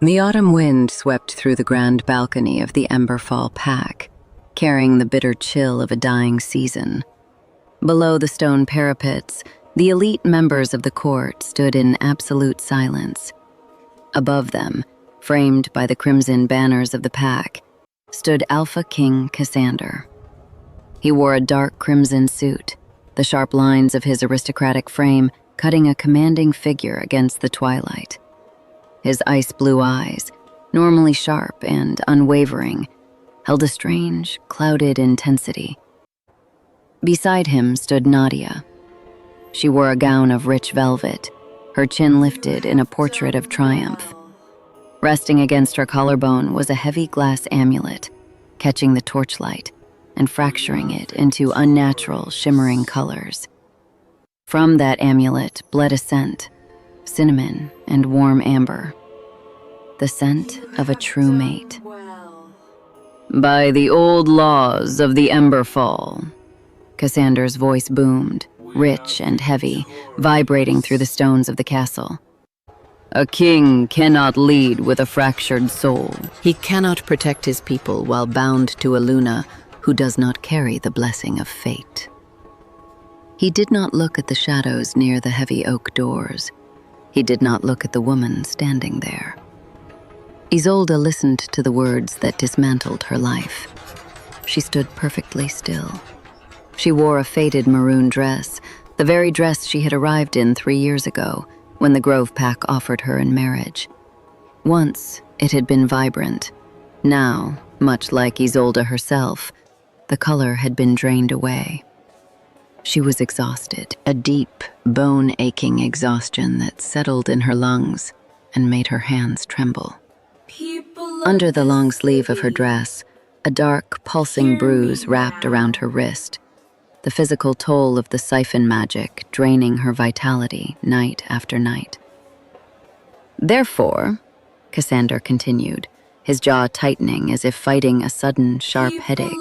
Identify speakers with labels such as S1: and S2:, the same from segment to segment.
S1: The autumn wind swept through the grand balcony of the Ember-Fall Pack, carrying the bitter chill of a dying season. Below the stone parapets, the elite members of the court stood in absolute silence. Above them, framed by the crimson banners of the pack, stood Alpha King Cassander. He wore a dark crimson suit, the sharp lines of his aristocratic frame cutting a commanding figure against the twilight. His ice-blue eyes, normally sharp and unwavering, held a strange, clouded intensity. Beside him stood Nadia. She wore a gown of rich velvet, her chin lifted in a portrait of triumph. Resting against her collarbone was a heavy glass amulet, catching the torchlight and fracturing it into unnatural, shimmering colors. From that amulet bled a scent, cinnamon and warm amber, the scent of a true mate. By the old laws of the Ember-Fall, Cassander's voice boomed, rich and heavy, vibrating through the stones of the castle. A king cannot lead with a fractured soul. He cannot protect his people while bound to a Luna who does not carry the blessing of fate. He did not look at the shadows near the heavy oak doors. He did not look at the woman standing there. Isolde listened to the words that dismantled her life. She stood perfectly still. She wore a faded maroon dress, the very dress she had arrived in 3 years ago, when the Grove Pack offered her in marriage. Once, it had been vibrant. Now, much like Isolde herself, the color had been drained away. She was exhausted, a deep, bone-aching exhaustion that settled in her lungs and made her hands tremble. Under the long sleeve of her dress, a dark, pulsing bruise wrapped around her wrist, the physical toll of the siphon magic draining her vitality night after night. Therefore, Cassander continued, his jaw tightening as if fighting a sudden, sharp headache,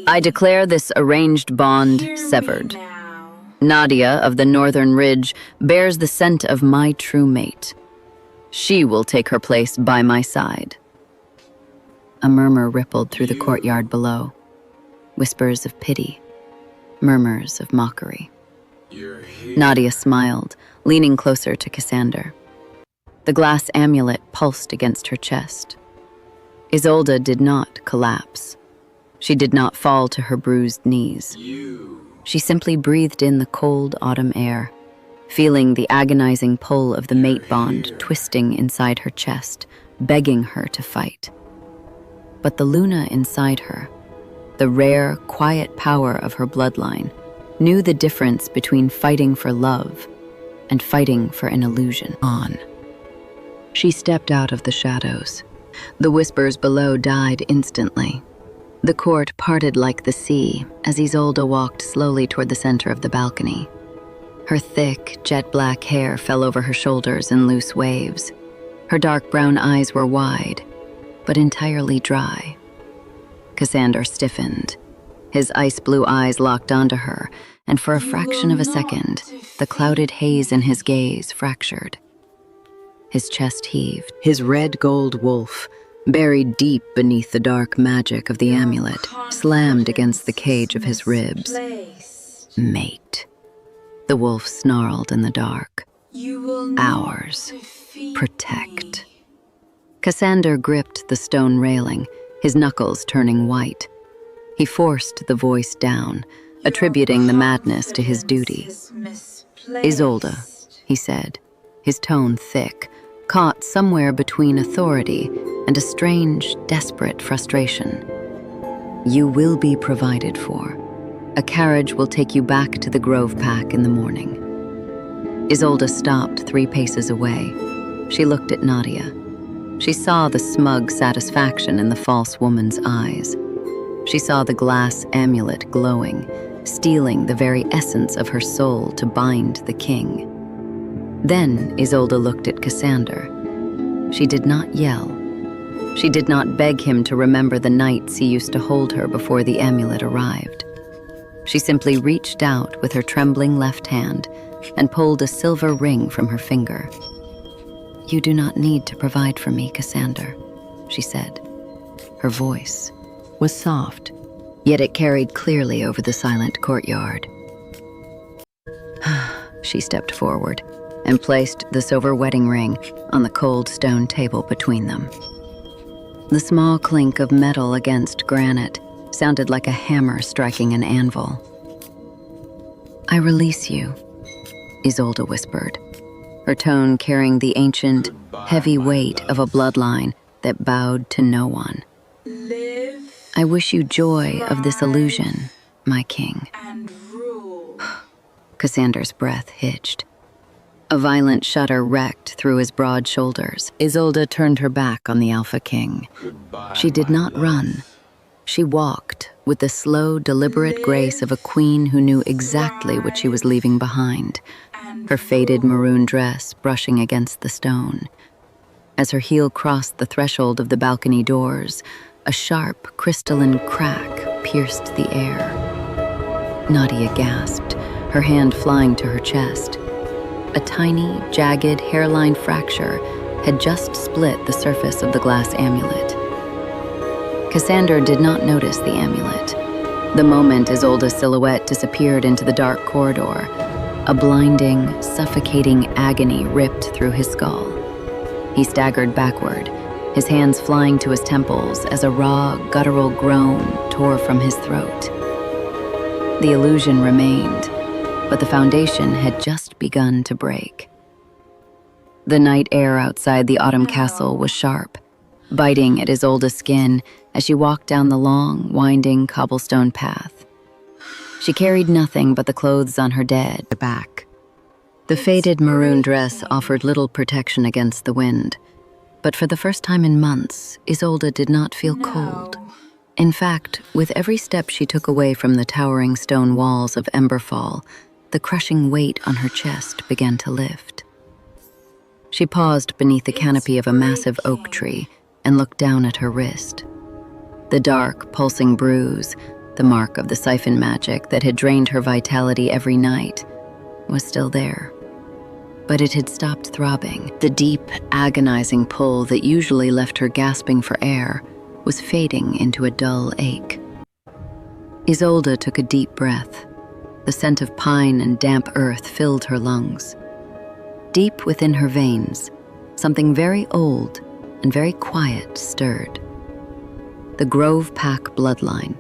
S1: I declare this arranged bond severed. Nadia of the Northern Ridge bears the scent of my true mate. She will take her place by my side. A murmur rippled through the courtyard below. Whispers of pity, murmurs of mockery. Nadia smiled, leaning closer to Cassander. The glass amulet pulsed against her chest. Isolde did not collapse. She did not fall to her bruised knees. She simply breathed in the cold autumn air, feeling the agonizing pull of the mate bond twisting inside her chest, begging her to fight. But the Luna inside her, the rare, quiet power of her bloodline, knew the difference between fighting for love and fighting for an illusion. On. She stepped out of the shadows. The whispers below died instantly. The court parted like the sea as Isolde walked slowly toward the center of the balcony. Her thick, jet-black hair fell over her shoulders in loose waves. Her dark brown eyes were wide, but entirely dry. Cassander stiffened. His ice-blue eyes locked onto her, and for a fraction of a second, the clouded haze in his gaze fractured. His chest heaved. His red-gold wolf, buried deep beneath the dark magic of the amulet, slammed against the cage of his ribs. Mate. The wolf snarled in the dark. Ours. Protect. Cassander gripped the stone railing, his knuckles turning white. He forced the voice down, attributing the madness to his duty. Isolde, he said, his tone thick, caught somewhere between authority and a strange, desperate frustration. You will be provided for. A carriage will take you back to the Grove Pack in the morning. Isolde stopped 3 paces away. She looked at Nadia. She saw the smug satisfaction in the false woman's eyes. She saw the glass amulet glowing, stealing the very essence of her soul to bind the king. Then Isolde looked at Cassander. She did not yell. She did not beg him to remember the nights he used to hold her before the amulet arrived. She simply reached out with her trembling left hand and pulled a silver ring from her finger. "You do not need to provide for me, Cassander," she said. Her voice was soft, yet it carried clearly over the silent courtyard. She stepped forward and placed the silver wedding ring on the cold stone table between them. The small clink of metal against granite sounded like a hammer striking an anvil. "I release you," Isolde whispered, her tone carrying the ancient, heavy weight of a bloodline that bowed to no one. "I wish you joy of this illusion, my king."
S2: And rule.
S1: Cassander's breath hitched. A violent shudder wrecked through his broad shoulders. Isolde turned her back on the Alpha King. She did not run. She walked with the slow, deliberate grace of a queen who knew exactly what she was leaving behind, her faded maroon dress brushing against the stone. As her heel crossed the threshold of the balcony doors, a sharp, crystalline crack pierced the air. Nadia gasped, her hand flying to her chest. A tiny, jagged hairline fracture had just split the surface of the glass amulet. Cassander did not notice the amulet. The moment Isolde's silhouette disappeared into the dark corridor, a blinding, suffocating agony ripped through his skull. He staggered backward, his hands flying to his temples as a raw, guttural groan tore from his throat. The illusion remained, but the foundation had just begun to break. The night air outside the autumn castle was sharp, biting at Isolde's skin as she walked down the long, winding cobblestone path. She carried nothing but the clothes on her dead back. The faded maroon dress offered little protection against the wind, but for the first time in months, Isolde did not feel cold. In fact, with every step she took away from the towering stone walls of Ember-Fall, the crushing weight on her chest began to lift. She paused beneath the canopy of a massive oak tree and looked down at her wrist. The dark, pulsing bruise, the mark of the siphon magic that had drained her vitality every night, was still there. But it had stopped throbbing. The deep, agonizing pull that usually left her gasping for air was fading into a dull ache. Isolde took a deep breath. The scent of pine and damp earth filled her lungs. Deep within her veins, something very old and very quiet stirred. The Grove Pack bloodline,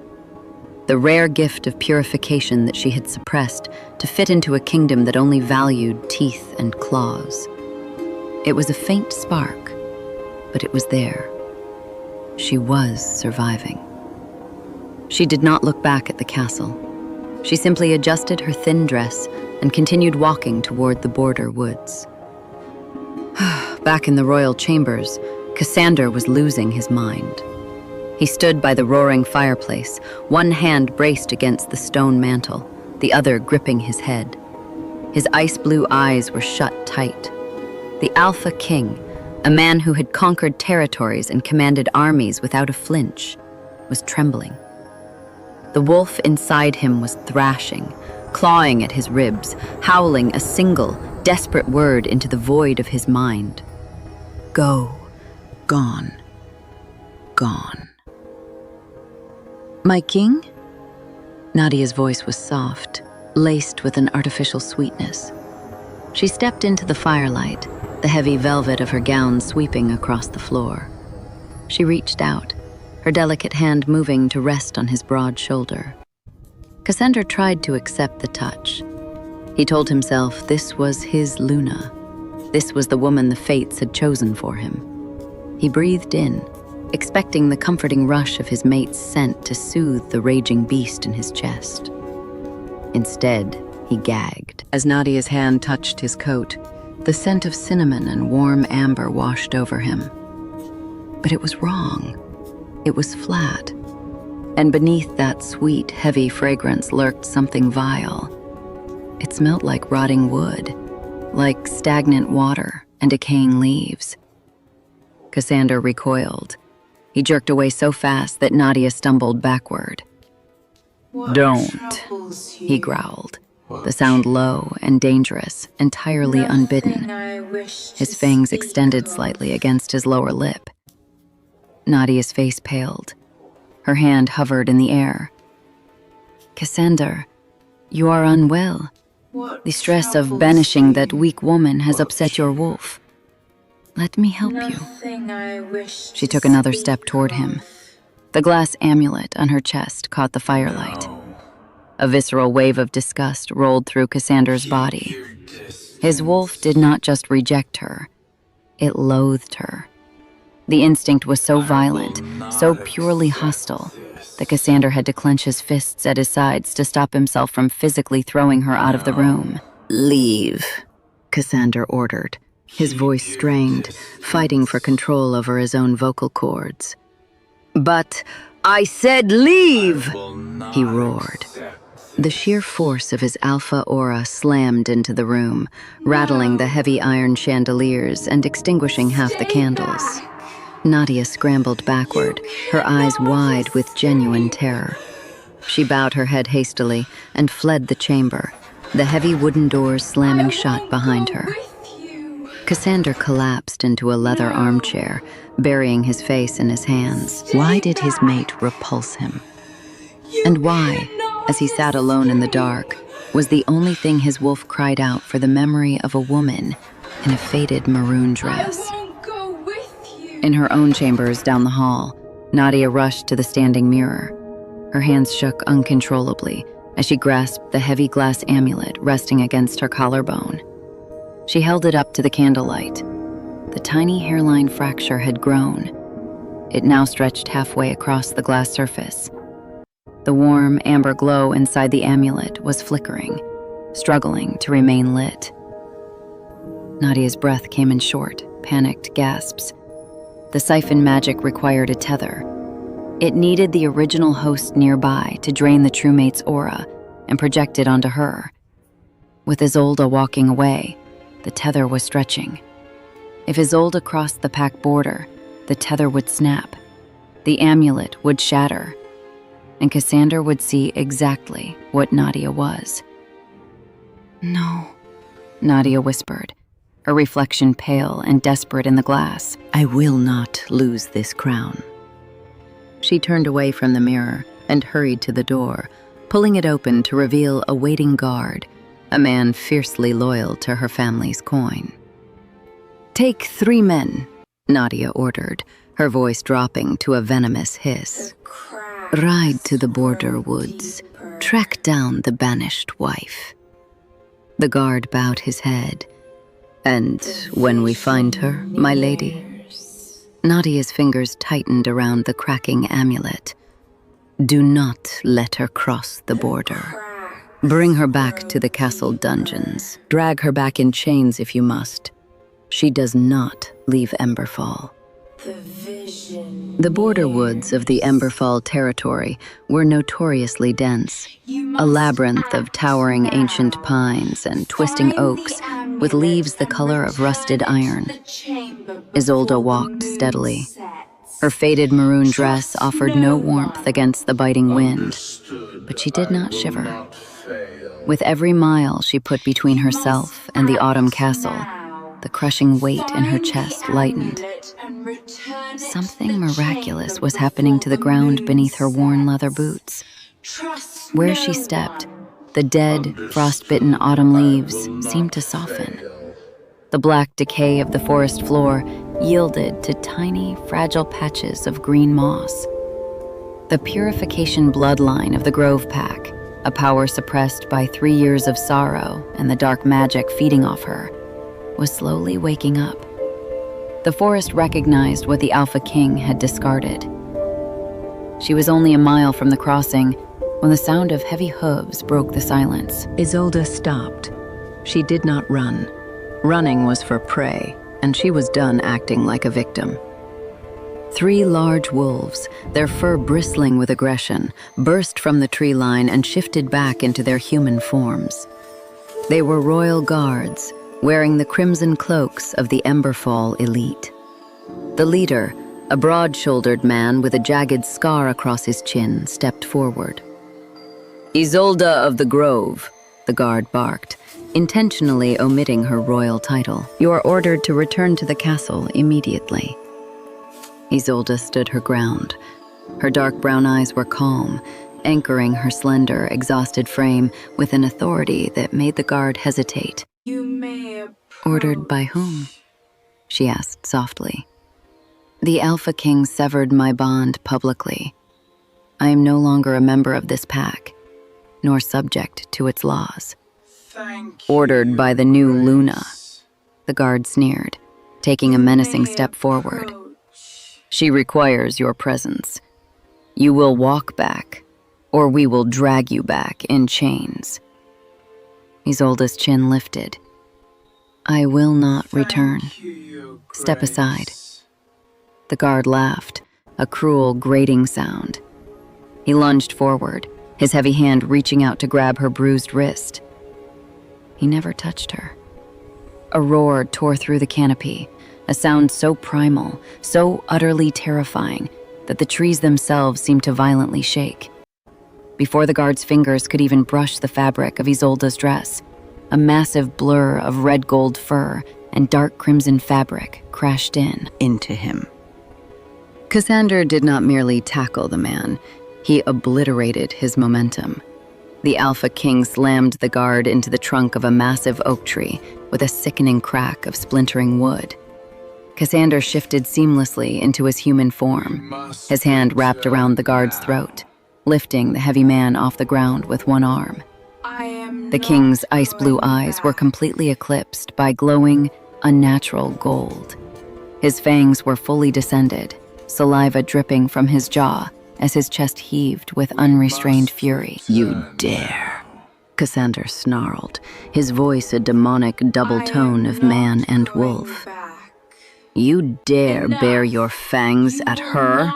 S1: the rare gift of purification that she had suppressed to fit into a kingdom that only valued teeth and claws. It was a faint spark, but it was there. She was surviving. She did not look back at the castle. She simply adjusted her thin dress and continued walking toward the border woods. Back in the royal chambers, Cassander was losing his mind. He stood by the roaring fireplace, one hand braced against the stone mantel, the other gripping his head. His ice-blue eyes were shut tight. The Alpha King, a man who had conquered territories and commanded armies without a flinch, was trembling. The wolf inside him was thrashing, clawing at his ribs, howling a single, desperate word into the void of his mind. Go, gone, gone. My king? Nadia's voice was soft, laced with an artificial sweetness. She stepped into the firelight, the heavy velvet of her gown sweeping across the floor. She reached out, her delicate hand moving to rest on his broad shoulder. Cassander tried to accept the touch. He told himself this was his Luna. This was the woman the fates had chosen for him. He breathed in, expecting the comforting rush of his mate's scent to soothe the raging beast in his chest. Instead, he gagged. As Nadia's hand touched his coat, the scent of cinnamon and warm amber washed over him. But it was wrong. It was flat. And beneath that sweet, heavy fragrance lurked something vile. It smelled like rotting wood, like stagnant water and decaying leaves. Cassander recoiled. He jerked away so fast that Nadia stumbled backward.
S2: What
S1: Don't,
S2: troubles you?
S1: he growled, the sound low and dangerous, entirely unbidden. His fangs extended slightly against his lower lip. Nadia's face paled. Her hand hovered in the air. "Cassander, you are unwell. The stress of banishing that weak woman has upset your wolf. Let me help you." She took another step toward him. The glass amulet on her chest caught the firelight. A visceral wave of disgust rolled through Cassander's body. His wolf did not just reject her, it loathed her. The instinct was so violent, so purely hostile, that Cassander had to clench his fists at his sides to stop himself from physically throwing her out of the room. "Leave," Cassander ordered, his voice strained, fighting for control over his own vocal cords. "But I said leave!" he roared. The sheer force of his alpha aura slammed into the room, rattling the heavy iron chandeliers and extinguishing half the candles. Nadia scrambled backward, her eyes wide with genuine terror. She bowed her head hastily and fled the chamber, the heavy wooden doors slamming shut behind her. Cassander collapsed into a leather armchair, burying his face in his hands. Why did his mate repulse him? And why, as he sat alone in the dark, was the only thing his wolf cried out for the memory of a woman in a faded maroon dress? In her own chambers down the hall, Nadia rushed to the standing mirror. Her hands shook uncontrollably as she grasped the heavy glass amulet resting against her collarbone. She held it up to the candlelight. The tiny hairline fracture had grown. It now stretched halfway across the glass surface. The warm, amber glow inside the amulet was flickering, struggling to remain lit. Nadia's breath came in short, panicked gasps. The siphon magic required a tether. It needed the original host nearby to drain the true mate's aura and project it onto her. With Isolde walking away, the tether was stretching. If Isolde crossed the pack border, the tether would snap. The amulet would shatter, and Cassander would see exactly what Nadia was. "No," Nadia whispered, her reflection pale and desperate in the glass. "I will not lose this crown." She turned away from the mirror and hurried to the door, pulling it open to reveal a waiting guard, a man fiercely loyal to her family's coin. "Take 3 men," Nadia ordered, her voice dropping to a venomous hiss. "Ride to the border woods, track down the banished wife." The guard bowed his head. "And when we find her, my lady?" Nadia's fingers tightened around the cracking amulet. "Do not let her cross the border. Bring her back to the castle dungeons. Drag her back in chains if you must. She does not leave Ember-Fall." The border woods of the Ember-Fall territory were notoriously dense, a labyrinth of towering ancient pines and twisting oaks with leaves the color of rusted iron. Isolde walked steadily. Her faded maroon dress offered no warmth against the biting wind, but she did not shiver. With every mile she put between herself and the autumn castle, the crushing weight in her chest lightened. Something miraculous was happening to the ground beneath her worn leather boots. Where she stepped, the dead, frost-bitten autumn leaves seemed to soften. The black decay of the forest floor yielded to tiny, fragile patches of green moss. The purification bloodline of the Grove Pack, a power suppressed by 3 years of sorrow and the dark magic feeding off her, was slowly waking up. The forest recognized what the Alpha King had discarded. She was only a mile from the crossing when the sound of heavy hooves broke the silence. Isolde stopped. She did not run. Running was for prey, and she was done acting like a victim. 3 large wolves, their fur bristling with aggression, burst from the tree line and shifted back into their human forms. They were royal guards, wearing the crimson cloaks of the Ember-Fall elite. The leader, a broad-shouldered man with a jagged scar across his chin, stepped forward. "Isolde of the Grove," the guard barked, intentionally omitting her royal title. "You are ordered to return to the castle immediately." Isolde stood her ground. Her dark brown eyes were calm, anchoring her slender, exhausted frame with an authority that made the guard hesitate.
S2: "You may approach."
S1: "Ordered by whom?" she asked softly. "The Alpha King severed my bond publicly. I am no longer a member of this pack, nor subject to its laws."
S2: "Thank you,
S1: "Ordered by the new
S2: Grace."
S1: Luna," the guard sneered, taking a
S2: "You
S1: menacing
S2: may
S1: step forward.
S2: approach."
S1: "She requires your presence. You will walk back, or we will drag you back in chains." Isolde's chin lifted. "I will not return.
S2: "Thank you, Your
S1: Step
S2: Grace."
S1: aside." The guard laughed, a cruel, grating sound. He lunged forward, his heavy hand reaching out to grab her bruised wrist. He never touched her. A roar tore through the canopy, a sound so primal, so utterly terrifying, that the trees themselves seemed to violently shake. Before the guard's fingers could even brush the fabric of Isolde's dress, a massive blur of red gold fur and dark crimson fabric crashed into him. Cassander did not merely tackle the man, he obliterated his momentum. The Alpha King slammed the guard into the trunk of a massive oak tree with a sickening crack of splintering wood. Cassander shifted seamlessly into his human form, his hand wrapped around the guard's throat, lifting the heavy man off the ground with one arm.
S2: "I am
S1: The
S2: not
S1: king's ice-blue
S2: going
S1: eyes were
S2: back."
S1: completely eclipsed by glowing, unnatural gold. His fangs were fully descended, saliva dripping from his jaw as his chest heaved with unrestrained fury. "You dare!" Cassander snarled, his voice a demonic double tone of man and wolf. "You dare bear your fangs at her?"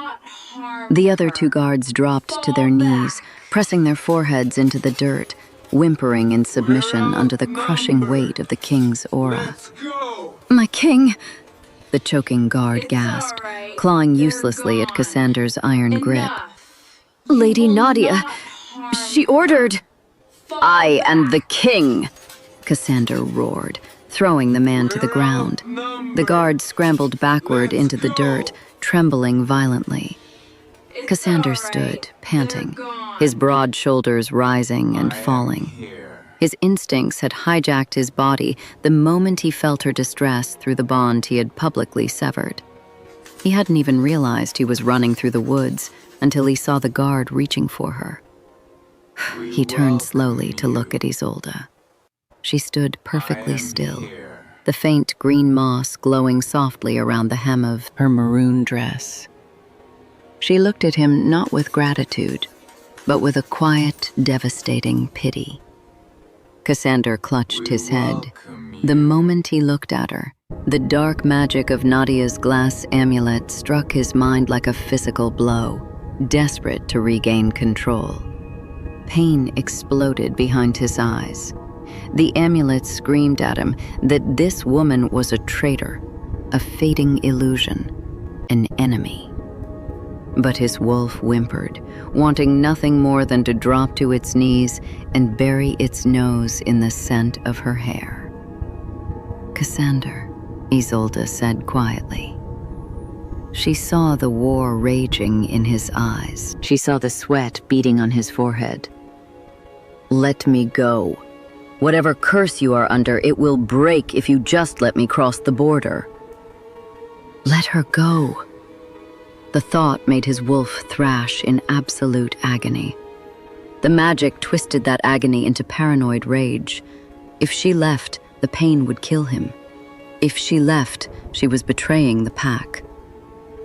S1: The other two guards dropped to their knees, pressing their foreheads into the dirt, whimpering in submission under the crushing weight of the king's aura.
S2: "Let's go."
S1: "My king!" the choking guard
S2: It's
S1: gasped,
S2: all right.
S1: clawing
S2: They're
S1: uselessly at
S2: gone.
S1: Cassander's iron grip.
S2: Enough.
S1: "Lady
S2: You will
S1: Nadia,
S2: not harm
S1: she ordered—"
S2: Fall
S1: "I am the
S2: back.
S1: king!" Cassander roared, throwing the man to the ground. The guard scrambled backward into the dirt, trembling violently.
S2: It's
S1: Cassander
S2: all right.
S1: stood, panting,
S2: They're gone.
S1: his broad shoulders rising and falling. His instincts had hijacked his body the moment he felt her distress through the bond he had publicly severed. He hadn't even realized he was running through the woods until he saw the guard reaching for her. He turned slowly to look at Isolde. She stood perfectly still, the faint green moss glowing softly around the hem of her maroon dress. She looked at him not with gratitude, but with a quiet, devastating pity. Cassander clutched his head. The moment he looked at her, the dark magic of Nadia's glass amulet struck his mind like a physical blow, desperate to regain control. Pain exploded behind his eyes. The amulet screamed at him that this woman was a traitor, a fading illusion, an enemy. But his wolf whimpered, wanting nothing more than to drop to its knees and bury its nose in the scent of her hair. "Cassander," Isolde said quietly. She saw the war raging in his eyes. She saw the sweat beating on his forehead. "Let me go. Whatever curse you are under, it will break if you just let me cross the border." Let her go. The thought made his wolf thrash in absolute agony. The magic twisted that agony into paranoid rage. If she left, the pain would kill him. If she left, she was betraying the pack.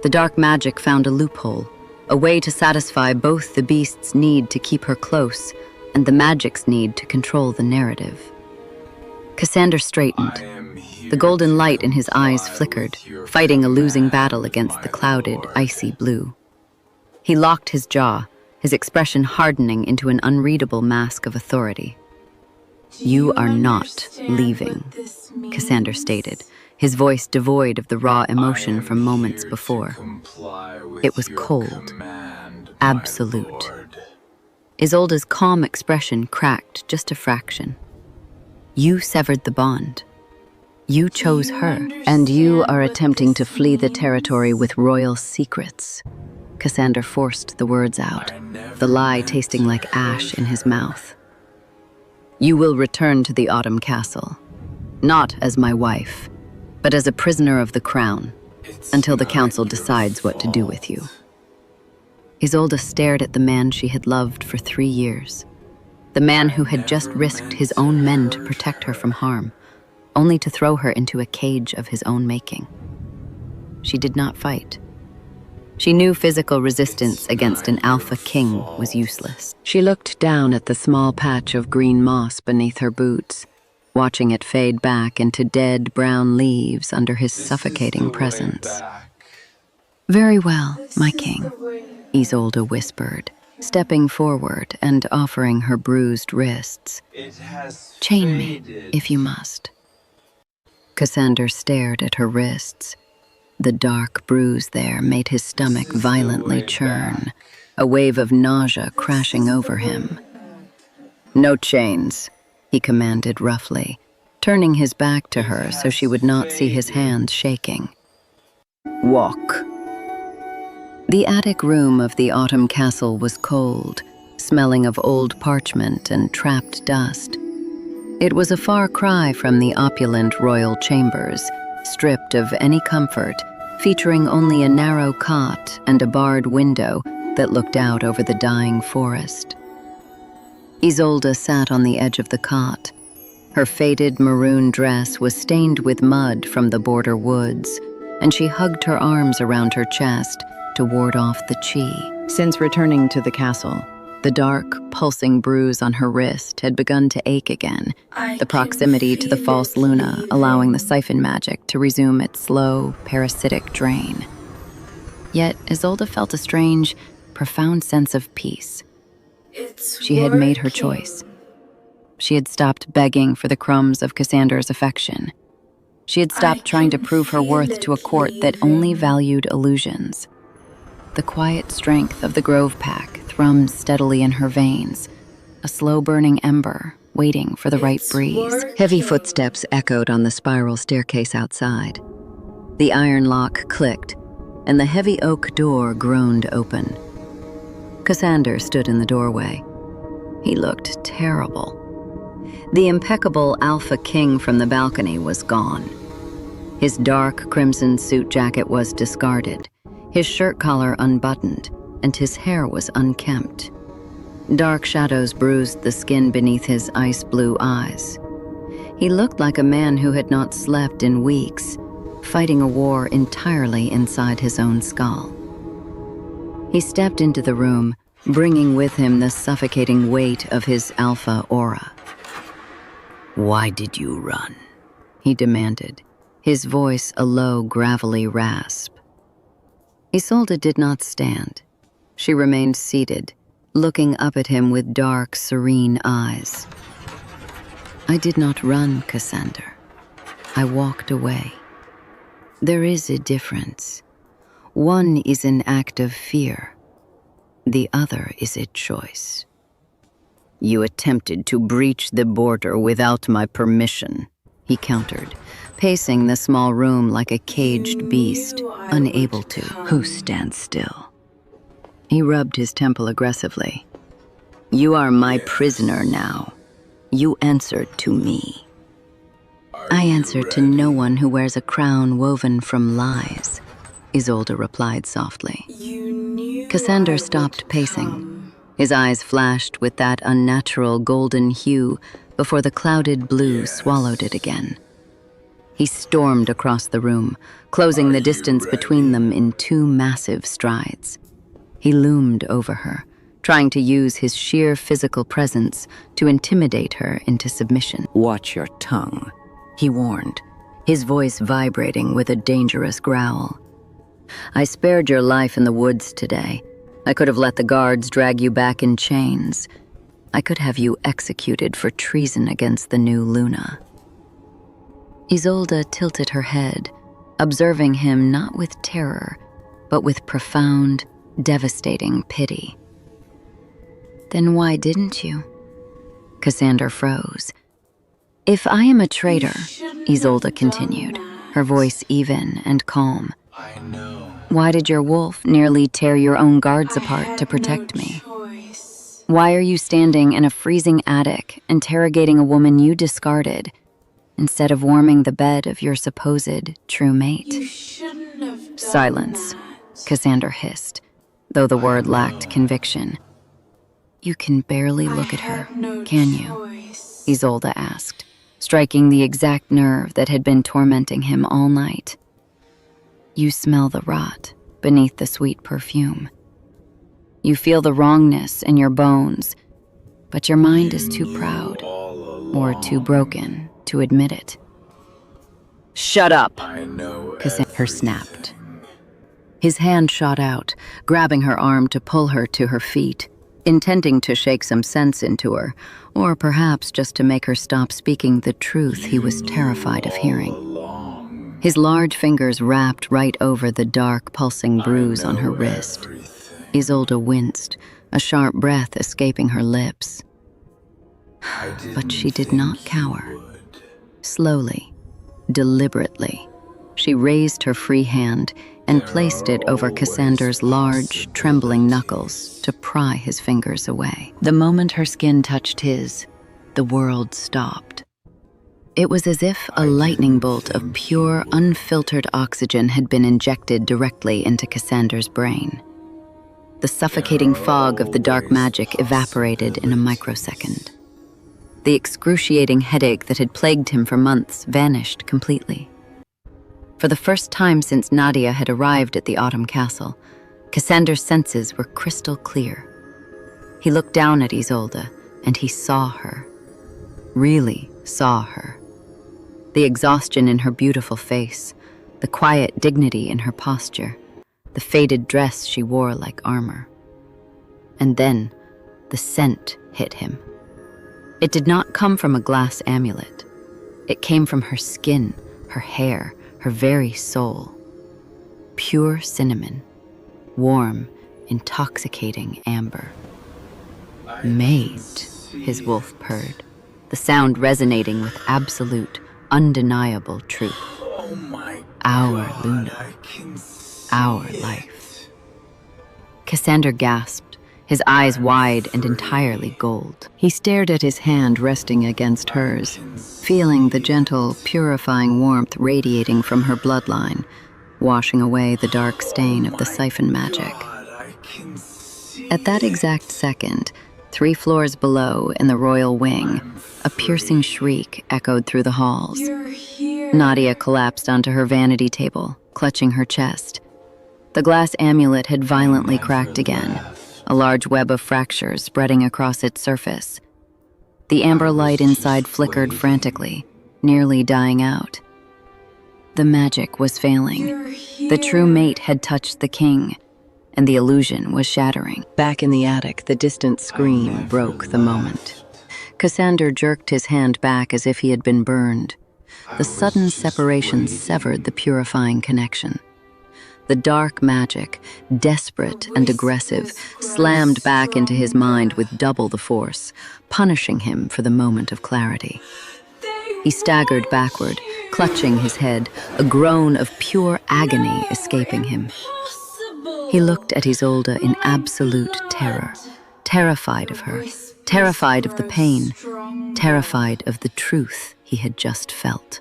S1: The dark magic found a loophole, a way to satisfy both the beast's need to keep her close and the magic's need to control the narrative. Cassander straightened. The golden light in his eyes flickered, fighting a losing battle against the clouded, icy blue. He locked his jaw, his expression hardening into an unreadable mask of authority. "You are not leaving," Cassander stated, his voice devoid of the raw emotion from moments before. It was cold, absolute. Isolde's calm expression cracked just a fraction. You severed the bond. You chose her, and you are attempting to flee the territory with royal secrets. Cassander forced the words out, the lie tasting like ash in his mouth. You will return to the Autumn Castle, not as my wife, but as a prisoner of the crown, until the council decides what to do with you. Isolde stared at the man she had loved for 3 years, the man who had just risked his own men to protect her from harm, only to throw her into a cage of his own making. She did not fight. She knew physical resistance against an alpha king was useless. She looked down at the small patch of green moss beneath her boots, watching it fade back into dead brown leaves under his suffocating presence. Very well, my king, Isolde whispered, stepping forward and offering her bruised wrists. Chain me, if you must. Cassander stared at her wrists. The dark bruise there made his stomach violently churn, a wave of nausea crashing over him. No chains, he commanded roughly, turning his back to her so she would not see his hands shaking. Walk. The attic room of the Autumn Castle was cold, smelling of old parchment and trapped dust. It was a far cry from the opulent royal chambers, stripped of any comfort, featuring only a narrow cot and a barred window that looked out over the dying forest. Isolde sat on the edge of the cot. Her faded maroon dress was stained with mud from the border woods, and she hugged her arms around her chest to ward off the chi. Since returning to the castle, the dark, pulsing bruise on her wrist had begun to ache again, the proximity to the false Luna allowing the siphon magic to resume its slow, parasitic drain. Yet Isolde felt a strange, profound sense of peace. She had made her choice. She had stopped begging for the crumbs of Cassander's affection. She had stopped trying to prove her worth to a court that only valued illusions. The quiet strength of the Grove Pack thrummed steadily in her veins, a slow-burning ember waiting for the right breeze. Heavy footsteps echoed on the spiral staircase outside. The iron lock clicked, and the heavy oak door groaned open. Cassander stood in the doorway. He looked terrible. The impeccable Alpha King from the balcony was gone. His dark crimson suit jacket was discarded, his shirt collar unbuttoned, and his hair was unkempt. Dark shadows bruised the skin beneath his ice-blue eyes. He looked like a man who had not slept in weeks, fighting a war entirely inside his own skull. He stepped into the room, bringing with him the suffocating weight of his alpha aura. "Why did you run?" he demanded, his voice a low, gravelly rasp. Isolde did not stand. She remained seated, looking up at him with dark, serene eyes. "I did not run, Cassander. I walked away. There is a difference. One is an act of fear. The other is a choice." "You attempted to breach the border without my permission," he countered, pacing the small room like a caged beast, unable to. "Who stands still?" He rubbed his temple aggressively. "You are my prisoner now. You answer to me." "I answer to no one who wears a crown woven from lies," Isolde replied softly. Cassander stopped pacing. His eyes flashed with that unnatural golden hue before the clouded blue swallowed it again. He stormed across the room, closing the distance between them in 2 massive strides. He loomed over her, trying to use his sheer physical presence to intimidate her into submission. "Watch your tongue," he warned, his voice vibrating with a dangerous growl. "I spared your life in the woods today. I could have let the guards drag you back in chains. I could have you executed for treason against the new Luna." Isolde tilted her head, observing him not with terror, but with profound, devastating pity. Then why didn't you? Cassander froze. If I am a traitor, Isolde continued, her voice even and calm,
S2: I know.
S1: why did your wolf nearly tear your own guards apart to protect me? Why are you standing in a freezing attic, interrogating a woman you discarded, instead of warming the bed of your supposed true mate?
S2: You shouldn't have done
S1: Silence,
S2: that.
S1: Cassander hissed, though the word lacked conviction. You can barely look at her, can you? Isolde asked, striking the exact nerve that had been tormenting him all night. You smell the rot beneath the sweet perfume. You feel the wrongness in your bones, but your mind is too proud or too broken to admit it. Shut up,
S2: I know
S1: Cassander snapped. His hand shot out, grabbing her arm to pull her to her feet, intending to shake some sense into her, or perhaps just to make her stop speaking the truth he was terrified of hearing. His large fingers wrapped right over the dark, pulsing bruise on her wrist. Isolde winced, a sharp breath escaping her lips. But she did not cower. Slowly, deliberately, she raised her free hand and placed it over Cassander's large, trembling knuckles to pry his fingers away. The moment her skin touched his, the world stopped. It was as if a lightning bolt of pure, unfiltered oxygen had been injected directly into Cassander's brain. The suffocating fog of the dark magic evaporated in a microsecond. The excruciating headache that had plagued him for months vanished completely. For the first time since Nadia had arrived at the Autumn Castle, Cassander's senses were crystal clear. He looked down at Isolde, and he saw her. Really saw her. The exhaustion in her beautiful face, the quiet dignity in her posture, the faded dress she wore like armor. And then, the scent hit him. It did not come from a glass amulet. It came from her skin, her hair, her very soul. Pure cinnamon, warm, intoxicating amber. Mate, his wolf purred, the sound resonating with absolute, undeniable truth.
S2: Oh my
S1: Our
S2: God,
S1: Luna,
S2: I can see
S1: our
S2: it.
S1: life. Cassander gasped, his eyes wide and entirely gold. He stared at his hand resting against hers, feeling the gentle, purifying warmth radiating from her bloodline, washing away the dark stain of the siphon magic.
S2: God, I can see
S1: At that exact second, 3 floors below in the royal wing, a piercing shriek echoed through the halls.
S2: you're here.
S1: Nadia collapsed onto her vanity table, clutching her chest. The glass amulet had violently cracked again, a large web of fractures spreading across its surface. The amber light inside flickered frantically, nearly dying out. The magic was failing.
S2: You're here.
S1: The true mate had touched the king, and the illusion was shattering. Back in the attic, the distant scream broke the moment. Cassander jerked his hand back as if he had been burned. The sudden separation severed the purifying connection. The dark magic, desperate and aggressive, slammed back into his mind with double the force, punishing him for the moment of clarity. He staggered backward, clutching his head, a groan of pure agony escaping him. He looked at Isolde in absolute terror, terrified of her, terrified of the pain, terrified of the truth he had just felt.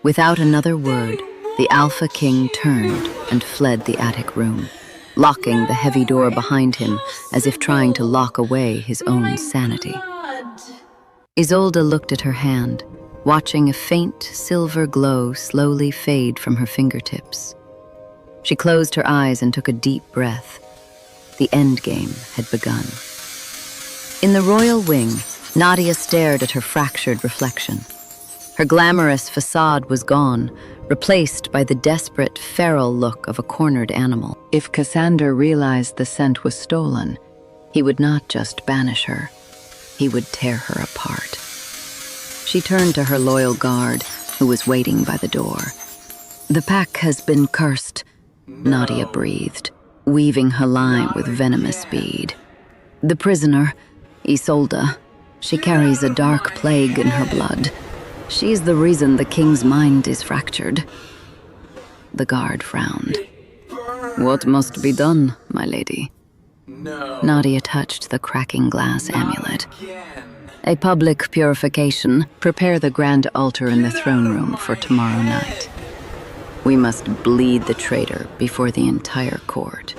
S1: Without another word, the Alpha King turned and fled the attic room, locking the heavy door behind him as if trying to lock away his own sanity. Isolde looked at her hand, watching a faint silver glow slowly fade from her fingertips. She closed her eyes and took a deep breath. The endgame had begun. In the royal wing, Nadia stared at her fractured reflection. Her glamorous facade was gone, replaced by the desperate, feral look of a cornered animal. If Cassander realized the scent was stolen, he would not just banish her, he would tear her apart. She turned to her loyal guard, who was waiting by the door. "The pack has been cursed," Nadia breathed, weaving her line with venomous speed. The prisoner, Isolde, she carries a dark plague in her blood. She's the reason the king's mind is fractured. The guard frowned. What must be done, my lady?
S2: No.
S1: Nadia touched the cracking glass amulet.
S2: Again.
S1: A public purification. Prepare the grand altar in the throne room for tomorrow night. We must bleed the traitor before the entire court.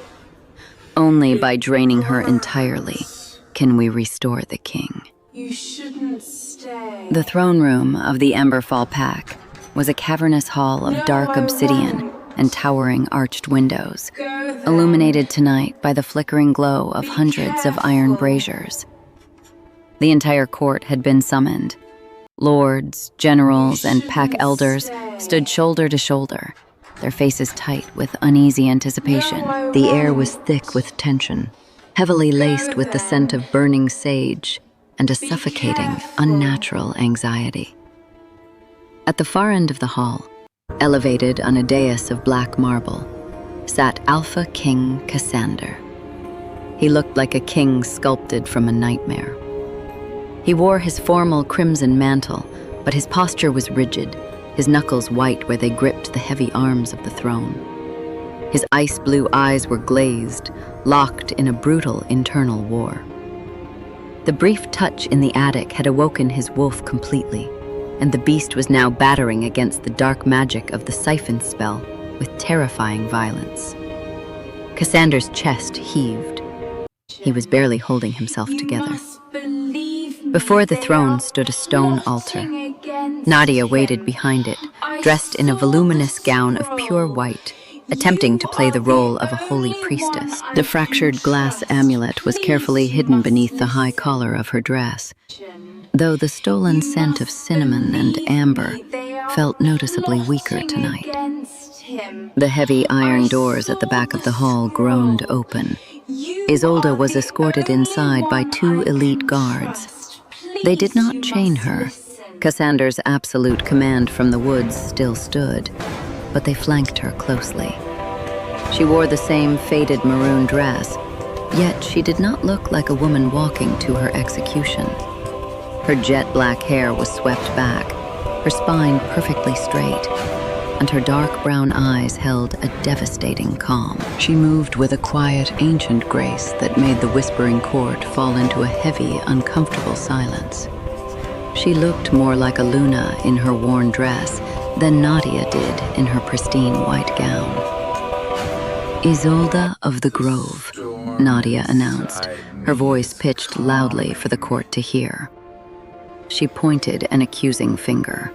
S1: Only by draining her entirely can we restore the king.
S3: You shouldn't stay.
S1: The throne room of the Ember-Fall Pack was a cavernous hall of dark obsidian and towering arched windows, illuminated tonight by the flickering glow of hundreds of iron braziers. The entire court had been summoned. Lords, generals, and pack elders stood shoulder to shoulder, their faces tight with uneasy anticipation. The air was thick with tension, heavily laced with the scent of burning sage and a suffocating, unnatural anxiety. At the far end of the hall, elevated on a dais of black marble, sat Alpha King Cassander. He looked like a king sculpted from a nightmare. He wore his formal crimson mantle, but his posture was rigid, his knuckles white where they gripped the heavy arms of the throne. His ice-blue eyes were glazed, locked in a brutal internal war. The brief touch in the attic had awoken his wolf completely, and the beast was now battering against the dark magic of the siphon spell with terrifying violence. Cassander's chest heaved. He was barely holding himself together. Before the throne stood a stone altar. Nadia waited behind it, dressed in a voluminous gown of pure white, attempting to play the role of a holy priestess. The fractured glass amulet was carefully hidden beneath the high collar of her dress, though the stolen scent of cinnamon and amber felt noticeably weaker tonight. The heavy iron doors at the back of the hall groaned open. Isolde was escorted inside by 2 elite guards. They did not chain her. Cassander's absolute command from the woods still stood, but they flanked her closely. She wore the same faded maroon dress, yet she did not look like a woman walking to her execution. Her jet black hair was swept back, her spine perfectly straight, and her dark brown eyes held a devastating calm. She moved with a quiet, ancient grace that made the whispering court fall into a heavy, uncomfortable silence. She looked more like a Luna in her worn dress than Nadia did in her pristine white gown. Isolde of the Grove, Nadia announced, her voice pitched loudly for the court to hear. She pointed an accusing finger.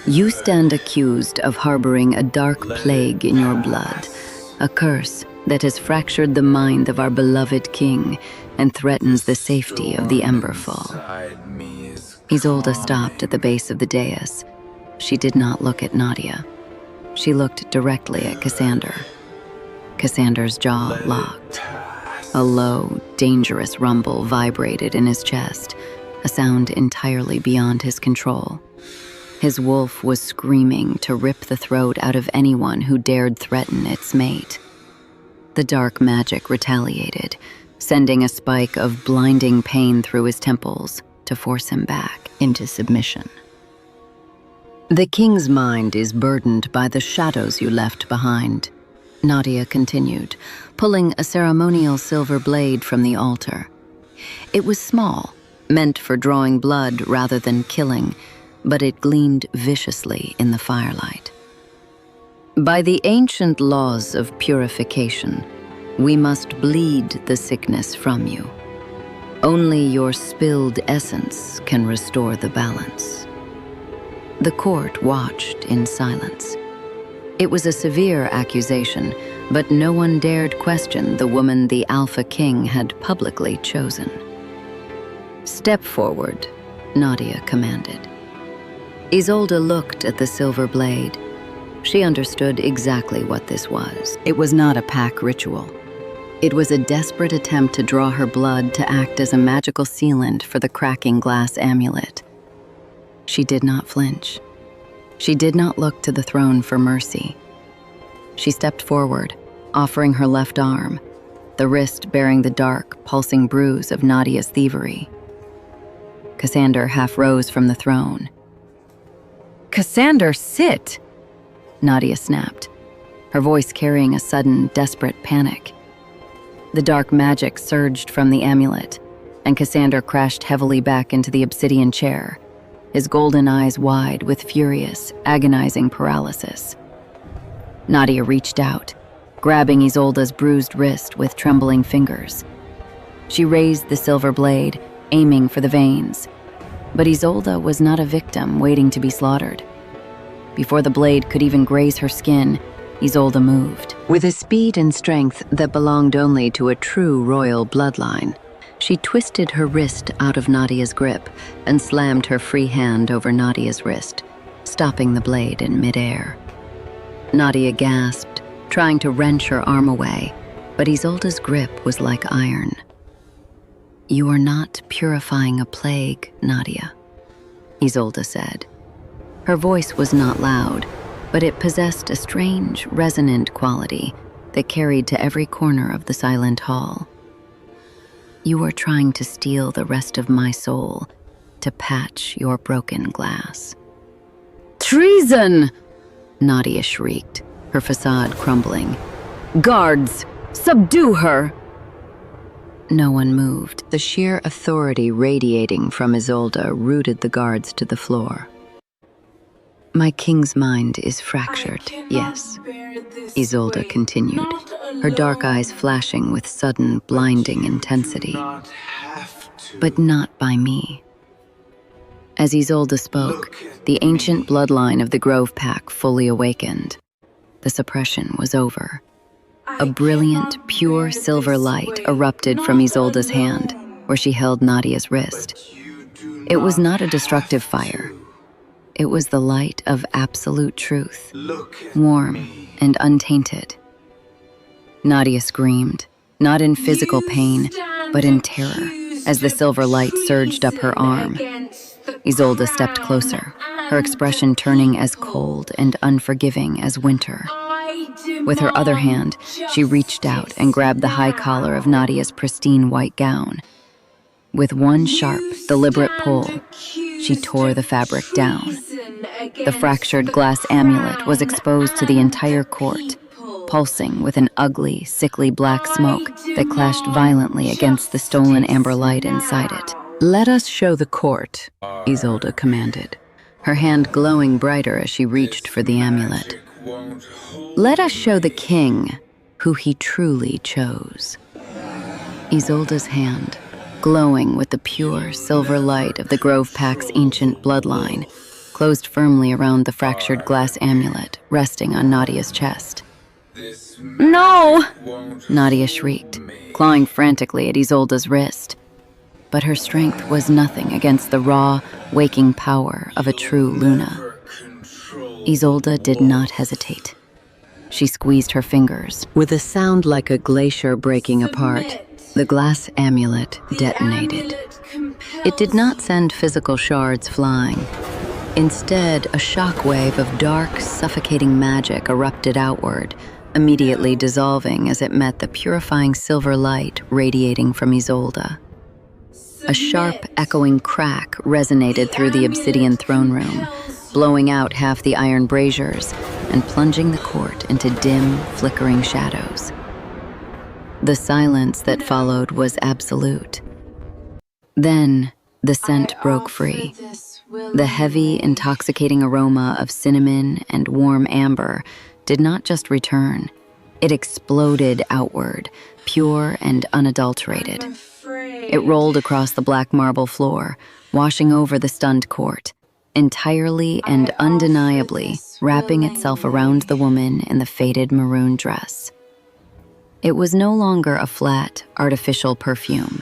S1: You stand accused of harboring a dark plague in your blood, a curse that has fractured the mind of our beloved king and threatens the safety of the Ember-Fall. Isolde stopped at the base of the dais. She did not look at Nadia. She looked directly at Cassander. Cassander's jaw locked. A low, dangerous rumble vibrated in his chest, a sound entirely beyond his control. His wolf was screaming to rip the throat out of anyone who dared threaten its mate. The dark magic retaliated, sending a spike of blinding pain through his temples to force him back into submission. The king's mind is burdened by the shadows you left behind, Nadia continued, pulling a ceremonial silver blade from the altar. It was small, meant for drawing blood rather than killing, but it gleamed viciously in the firelight. By the ancient laws of purification, we must bleed the sickness from you. Only your spilled essence can restore the balance. The court watched in silence. It was a severe accusation, but no one dared question the woman the Alpha King had publicly chosen. Step forward, Nadia commanded. Isolde looked at the silver blade. She understood exactly what this was. It was not a pack ritual. It was a desperate attempt to draw her blood to act as a magical sealant for the cracking glass amulet. She did not flinch. She did not look to the throne for mercy. She stepped forward, offering her left arm, the wrist bearing the dark, pulsing bruise of Nadia's thievery. Cassander half rose from the throne. "Cassander, sit!" Nadia snapped, her voice carrying a sudden, desperate panic. The dark magic surged from the amulet, and Cassander crashed heavily back into the obsidian chair, his golden eyes wide with furious, agonizing paralysis. Nadia reached out, grabbing Isolde's bruised wrist with trembling fingers. She raised the silver blade, aiming for the veins. But Isolde was not a victim waiting to be slaughtered. Before the blade could even graze her skin, Isolde moved. With a speed and strength that belonged only to a true royal bloodline, she twisted her wrist out of Nadia's grip and slammed her free hand over Nadia's wrist, stopping the blade in midair. Nadia gasped, trying to wrench her arm away, but Isolde's grip was like iron. "You are not purifying a plague, Nadia," Isolde said. Her voice was not loud, but it possessed a strange, resonant quality that carried to every corner of the silent hall. "You are trying to steal the rest of my soul to patch your broken glass." "Treason!" Nadia shrieked, her facade crumbling. "Guards, subdue her!" No one moved. The sheer authority radiating from Isolde rooted the guards to the floor. "My king's mind is fractured, yes," Isolde continued, her dark eyes flashing with sudden, blinding intensity. "But not by me." As Isolde spoke, the ancient bloodline of the Grove Pack fully awakened. The suppression was over. A brilliant, pure silver light erupted from Isolde's hand, where she held Nadia's wrist. It was not a destructive fire. It was the light of absolute truth, warm and untainted. Nadia screamed, not in physical pain, but in terror, as the silver light surged up her arm. Isolde stepped closer, her expression turning as cold and unforgiving as winter. With her other hand, she reached out and grabbed the high collar of Nadia's pristine white gown. With one sharp, deliberate pull, she tore the fabric down. The fractured glass amulet was exposed to the entire court, pulsing with an ugly, sickly black smoke that clashed violently against the stolen amber light inside it. "Let us show the court," Isolde commanded, her hand glowing brighter as she reached for the amulet. "Let us show the king who he truly chose." Isolde's hand, glowing with the pure silver light of the Grove Pack's ancient bloodline, closed firmly around the fractured glass amulet resting on Nadia's chest. "No!" Nadia shrieked, clawing frantically at Isolde's wrist. But her strength was nothing against the raw, waking power of a true Luna. Isolde did not hesitate. She squeezed her fingers. With a sound like a glacier breaking apart, the glass amulet detonated. It did not send physical shards flying. Instead, a shockwave of dark, suffocating magic erupted outward, immediately dissolving as it met the purifying silver light radiating from Isolde. A sharp, echoing crack resonated through the obsidian throne room, blowing out half the iron braziers and plunging the court into dim, flickering shadows. The silence that followed was absolute. Then, the scent broke free. The heavy, intoxicating aroma of cinnamon and warm amber did not just return. It exploded outward, pure and unadulterated. It rolled across the black marble floor, washing over the stunned court, entirely and undeniably wrapping itself around the woman in the faded maroon dress. It was no longer a flat, artificial perfume.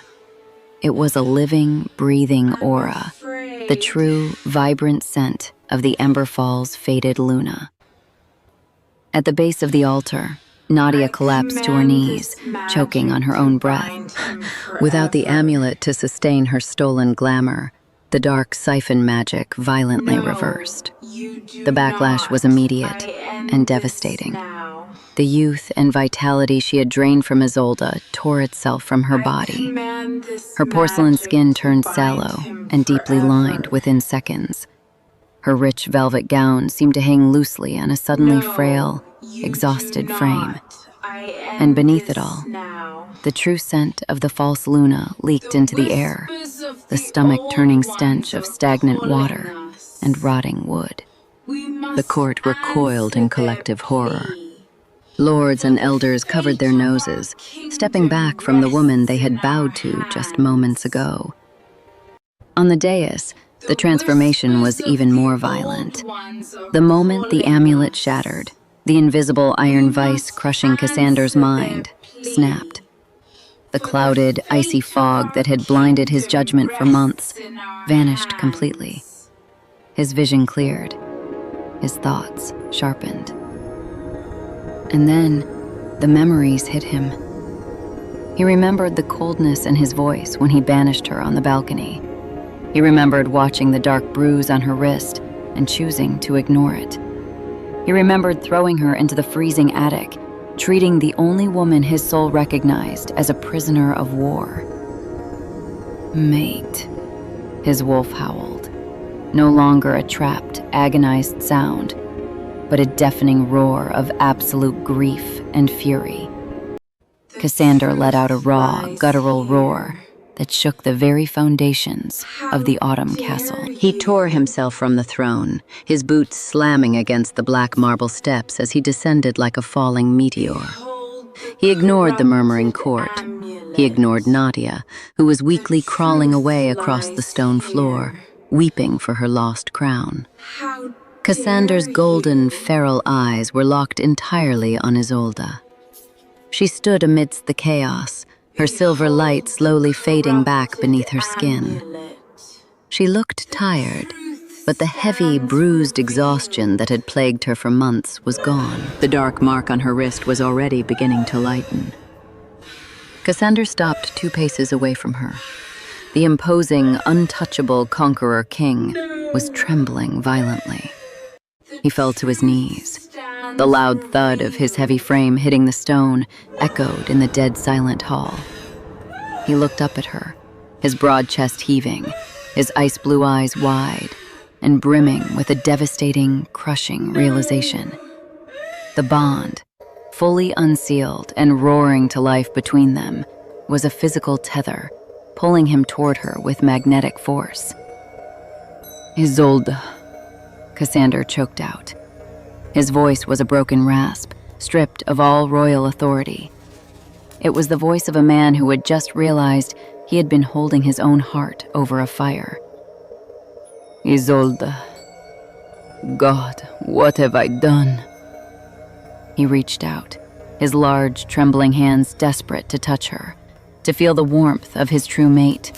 S1: It was a living, breathing aura, the true, vibrant scent of the Ember-Fall's faded Luna. At the base of the altar, Nadia collapsed to her knees, choking on her own breath. Without the amulet to sustain her stolen glamour, the dark siphon magic violently reversed. The backlash was immediate and devastating. The youth and vitality she had drained from Isolde tore itself from her body.
S3: Command this
S1: Her porcelain
S3: magic
S1: skin
S3: to
S1: turned
S3: bind
S1: sallow
S3: him
S1: and deeply lined
S3: forever.
S1: within seconds. Her rich velvet gown seemed to hang loosely on a suddenly frail,
S3: You
S1: exhausted
S3: do
S1: frame.
S3: not. I end
S1: And beneath it
S3: this
S1: all,
S3: now.
S1: the true scent of the false Luna leaked into the air,
S3: whispers of
S1: the stomach-turning
S3: old
S1: stench
S3: ones
S1: of
S3: are
S1: stagnant
S3: calling
S1: water
S3: us.
S1: and rotting wood.
S3: We must
S1: The court recoiled in
S3: answer their
S1: collective horror.
S3: plea.
S1: Lords and elders covered their noses, stepping back from the woman they had bowed to just moments ago. On the dais, the transformation was even more violent. The moment the amulet shattered, the invisible iron vice crushing Cassander's mind snapped. The clouded, icy fog that had blinded his judgment for months vanished completely. His vision cleared, his thoughts sharpened. And then, the memories hit him. He remembered the coldness in his voice when he banished her on the balcony. He remembered watching the dark bruise on her wrist and choosing to ignore it. He remembered throwing her into the freezing attic, treating the only woman his soul recognized as a prisoner of war. Mate, his wolf howled. No longer a trapped, agonized sound, but a deafening roar of absolute grief and fury. Cassander let out a raw, guttural roar that shook the very foundations of the Autumn Castle. He tore himself from the throne, his boots slamming against the black marble steps as he descended like a falling meteor. He ignored the murmuring court. He ignored Nadia, who was weakly crawling away across the stone floor, weeping for her lost crown. Cassander's golden, feral eyes were locked entirely on Isolde. She stood amidst the chaos, her silver light slowly fading back beneath her skin. She looked tired, but the heavy, bruised exhaustion that had plagued her for months was gone. The dark mark on her wrist was already beginning to lighten. Cassander stopped 2 paces away from her. The imposing, untouchable conqueror king was trembling violently. He fell to his knees. The loud thud of his heavy frame hitting the stone echoed in the dead silent hall. He looked up at her, his broad chest heaving, his ice blue eyes wide, and brimming with a devastating, crushing realization. The bond, fully unsealed and roaring to life between them, was a physical tether, pulling him toward her with magnetic force. Isolde, Cassander choked out. His voice was a broken rasp, stripped of all royal authority. It was the voice of a man who had just realized he had been holding his own heart over a fire. Isolde, God, what have I done? He reached out, his large, trembling hands desperate to touch her, to feel the warmth of his true mate,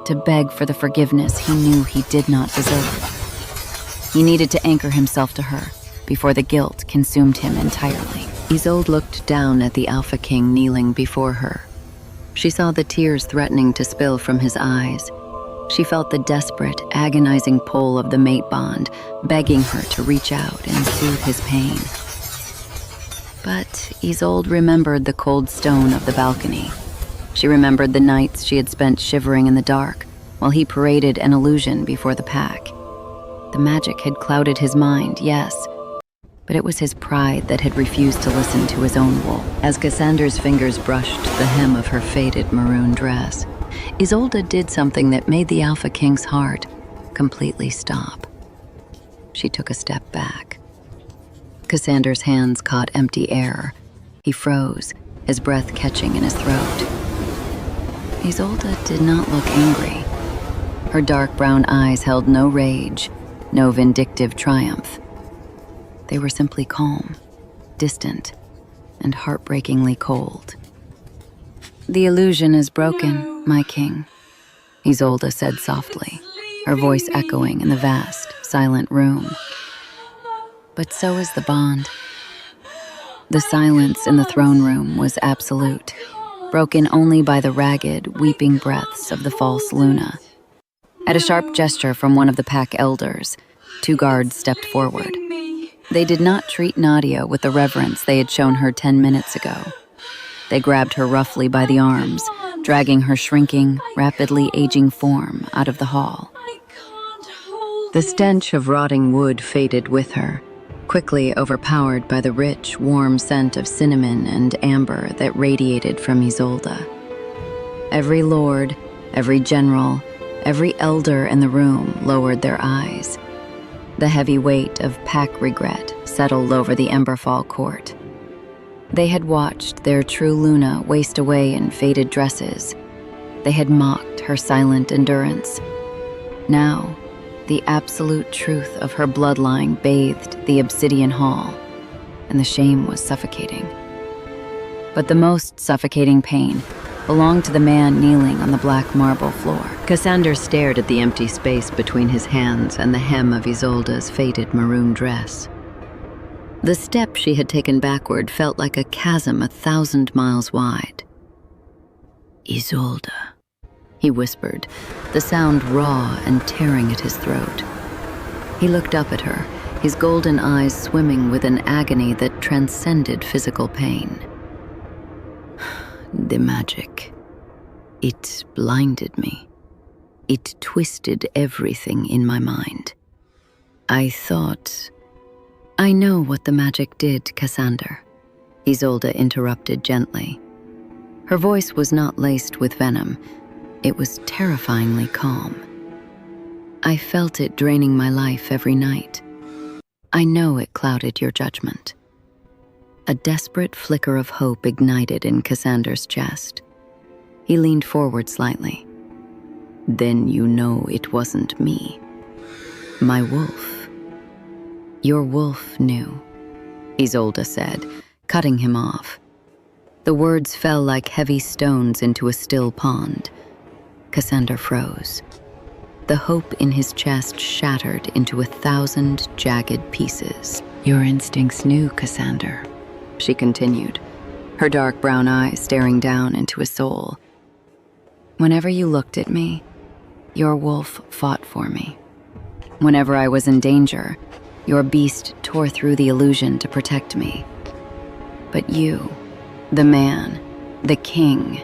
S1: to beg for the forgiveness he knew he did not deserve. He needed to anchor himself to her before the guilt consumed him entirely. Isolde looked down at the Alpha King kneeling before her. She saw the tears threatening to spill from his eyes. She felt the desperate, agonizing pull of the mate bond, begging her to reach out and soothe his pain. But Isolde remembered the cold stone of the balcony. She remembered the nights she had spent shivering in the dark while he paraded an illusion before the pack. The magic had clouded his mind, yes, but it was his pride that had refused to listen to his own wool. As Cassander's fingers brushed the hem of her faded maroon dress, Isolde did something that made the Alpha King's heart completely stop. She took a step back. Cassander's hands caught empty air. He froze, his breath catching in his throat. Isolde did not look angry. Her dark brown eyes held no rage, no vindictive triumph. They were simply calm, distant, and heartbreakingly cold. The illusion is broken, my king, Isolde said softly, her voice echoing in the vast, silent room. But so is the bond. The silence in the throne room was absolute, broken only by the ragged, weeping breaths of the false Luna. At a sharp gesture from one of the pack elders, 2 guards stepped forward. They did not treat Nadia with the reverence they had shown her 10 minutes ago. They grabbed her roughly by the arms, dragging her shrinking, rapidly aging form out of the hall.
S3: I can't hold
S1: The stench of rotting wood faded with her, quickly overpowered by the rich, warm scent of cinnamon and amber that radiated from Isolde. Every lord, every general, every elder in the room lowered their eyes. The heavy weight of pack regret settled over the Ember-Fall court. They had watched their true Luna waste away in faded dresses. They had mocked her silent endurance. Now, the absolute truth of her bloodline bathed the obsidian hall, and the shame was suffocating. But the most suffocating pain belonged to the man kneeling on the black marble floor. Cassander stared at the empty space between his hands and the hem of Isolde's faded maroon dress. The step she had taken backward felt like a chasm 1,000 miles wide. "Isolde," he whispered, the sound raw and tearing at his throat. He looked up at her, his golden eyes swimming with an agony that transcended physical pain. "The magic. It blinded me. It twisted everything in my mind. I thought..." "I know what the magic did, Cassander," Isolde interrupted gently. Her voice was not laced with venom. It was terrifyingly calm. "I felt it draining my life every night. I know it clouded your judgment." A desperate flicker of hope ignited in Cassander's chest. He leaned forward slightly. "Then you know it wasn't me. My wolf." "Your wolf knew," Isolde said, cutting him off. The words fell like heavy stones into a still pond. Cassander froze. The hope in his chest shattered into 1,000 jagged pieces. "Your instincts knew, Cassander," she continued, her dark brown eyes staring down into his soul. "Whenever you looked at me, your wolf fought for me. Whenever I was in danger, your beast tore through the illusion to protect me. But you, the man, the king,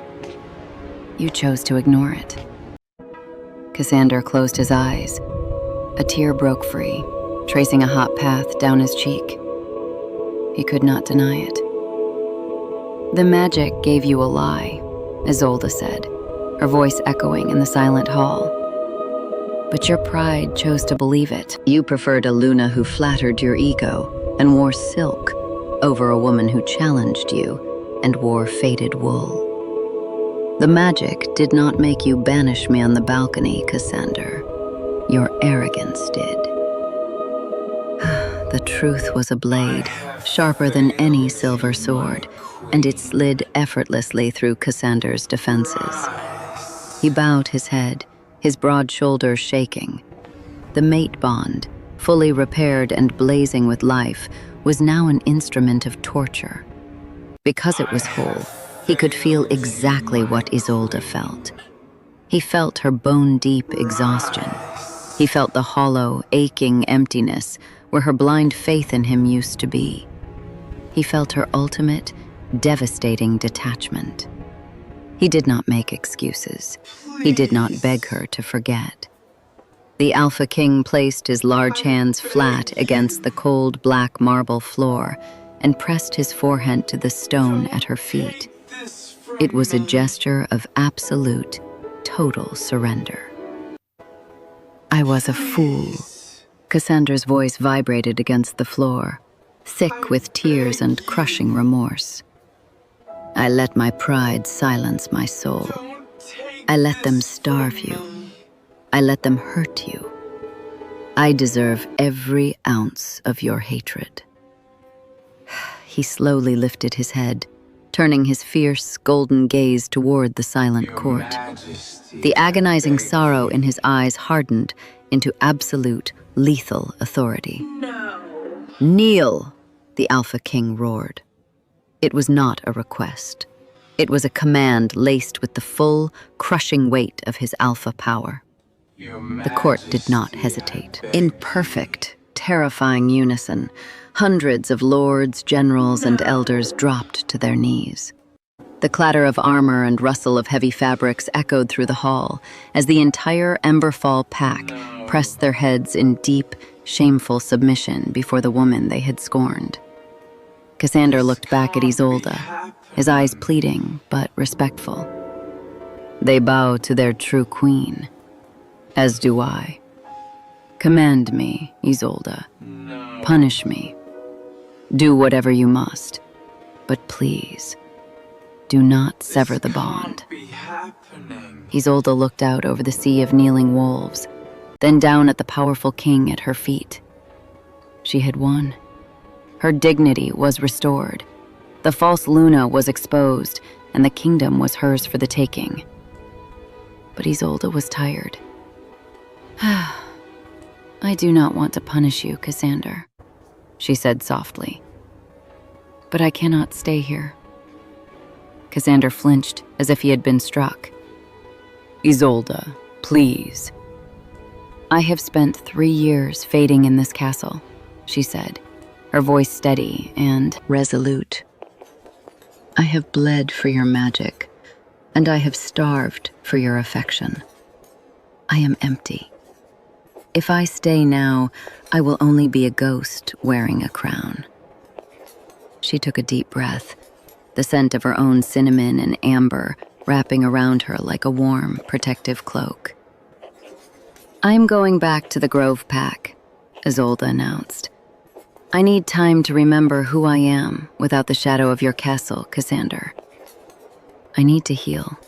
S1: you chose to ignore it." Cassander closed his eyes. A tear broke free, tracing a hot path down his cheek. He could not deny it. "The magic gave you a lie," Isolde said, her voice echoing in the silent hall. "But your pride chose to believe it. You preferred a Luna who flattered your ego and wore silk over a woman who challenged you and wore faded wool. The magic did not make you banish me on the balcony, Cassander. Your arrogance did." The truth was a blade, sharper than any silver sword, and it slid effortlessly through Cassander's defenses. He bowed his head, his broad shoulders shaking. The mate bond, fully repaired and blazing with life, was now an instrument of torture. Because it was whole, he could feel exactly what Isolde felt. He felt her bone-deep exhaustion. He felt the hollow, aching emptiness where her blind faith in him used to be. He felt her ultimate, devastating detachment. He did not make excuses. He did not beg her to forget. The Alpha King placed his large hands flat against the cold black marble floor and pressed his forehead to the stone at her feet. It was a gesture of absolute, total surrender. "I was a fool." Cassander's voice vibrated against the floor, thick with tears and crushing remorse. "I let my pride silence my soul. I let them starve you. I let them hurt you. I deserve every ounce of your hatred." He slowly lifted his head, turning his fierce, golden gaze toward the silent court. The agonizing sorrow in his eyes hardened into absolute, lethal authority.
S3: No.
S1: "Kneel!" the Alpha King roared. It was not a request. It was a command laced with the full, crushing weight of his alpha power. The court did not hesitate. In perfect, terrifying unison, Hundreds of lords, generals, and elders dropped to their knees. The clatter of armor and rustle of heavy fabrics echoed through the hall as the entire Ember-Fall Pack pressed their heads in deep, shameful submission before the woman they had scorned. Cassander looked back at Isolde, his eyes pleading but respectful. They bow to their true queen, as do I. Command me, Isolde. Punish me. Do whatever you must, but please, do not sever the bond. Isolde looked out over the sea of kneeling wolves, then down at the powerful king at her feet. She had won. Her dignity was restored. The false Luna was exposed, and the kingdom was hers for the taking. But Isolde was tired. I do not want to punish you, Cassander, she said softly. But I cannot stay here. Cassander flinched as if he had been struck. Isolde, please. I have spent 3 years fading in this castle, she said, her voice steady and resolute. I have bled for your magic, and I have starved for your affection. I am empty. If I stay now, I will only be a ghost wearing a crown. She took a deep breath, the scent of her own cinnamon and amber wrapping around her like a warm, protective cloak. I'm going back to the Grove Pack, Isolde announced. I need time to remember who I am without the shadow of your castle, Cassander. I need to heal.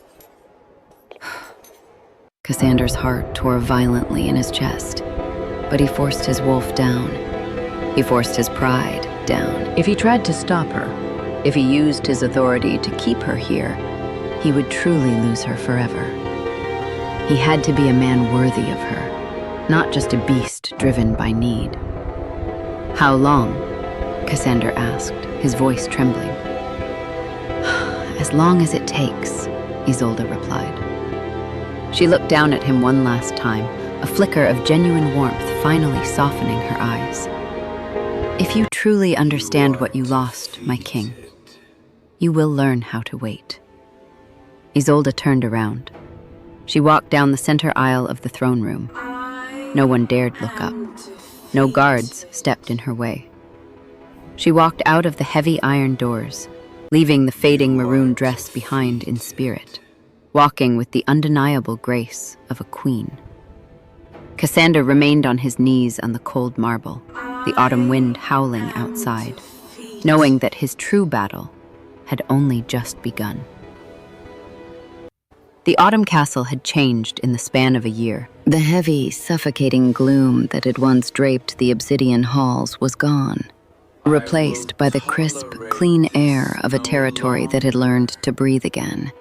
S1: Cassander's heart tore violently in his chest, but he forced his wolf down. He forced his pride down. If he tried to stop her, if he used his authority to keep her here, he would truly lose her forever. He had to be a man worthy of her, not just a beast driven by need. How long? Cassander asked, his voice trembling. As long as it takes, Isolde replied. She looked down at him one last time, a flicker of genuine warmth finally softening her eyes. If you truly understand what you lost, my king, you will learn how to wait. Isolde turned around. She walked down the center aisle of the throne room. No one dared look up. No guards stepped in her way. She walked out of the heavy iron doors, leaving the fading maroon dress behind in spirit, walking with the undeniable grace of a queen. Cassander remained on his knees on the cold marble, the autumn wind howling outside, knowing that his true battle had only just begun. The autumn castle had changed in the span of a year. The heavy, suffocating gloom that had once draped the obsidian halls was gone, replaced by the crisp, clean air of a territory that had learned to breathe again.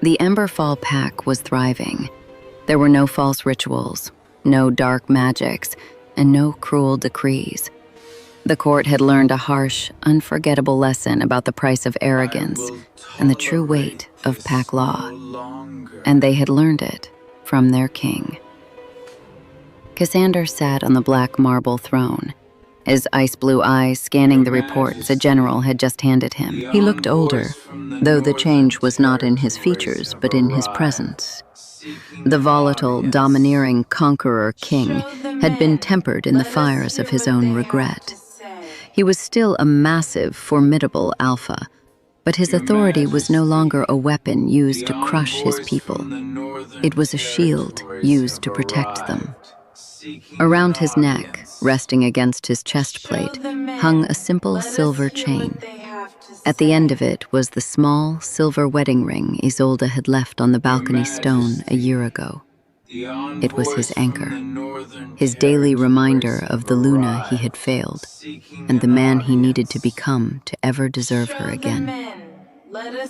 S1: The Ember-Fall Pack was thriving. There were no false rituals, no dark magics, and no cruel decrees. The court had learned a harsh, unforgettable lesson about the price of arrogance and the true weight of pack law, and they had learned it from their king. Cassander sat on the black marble throne, his ice-blue eyes scanning the reports a general had just handed him. He looked older, though the change was not in his features but in his presence. The volatile, domineering conqueror king had been tempered in the fires of his own regret. He was still a massive, formidable alpha, but his authority was no longer a weapon used to crush his people. It was a shield used to protect them. Around his neck, resting against his chest plate, hung a simple silver chain. At the end of it was the small silver wedding ring Isolde had left on the balcony stone a year ago. It was his anchor, his daily reminder of the Luna he had failed, and the man he needed to become to ever deserve her again.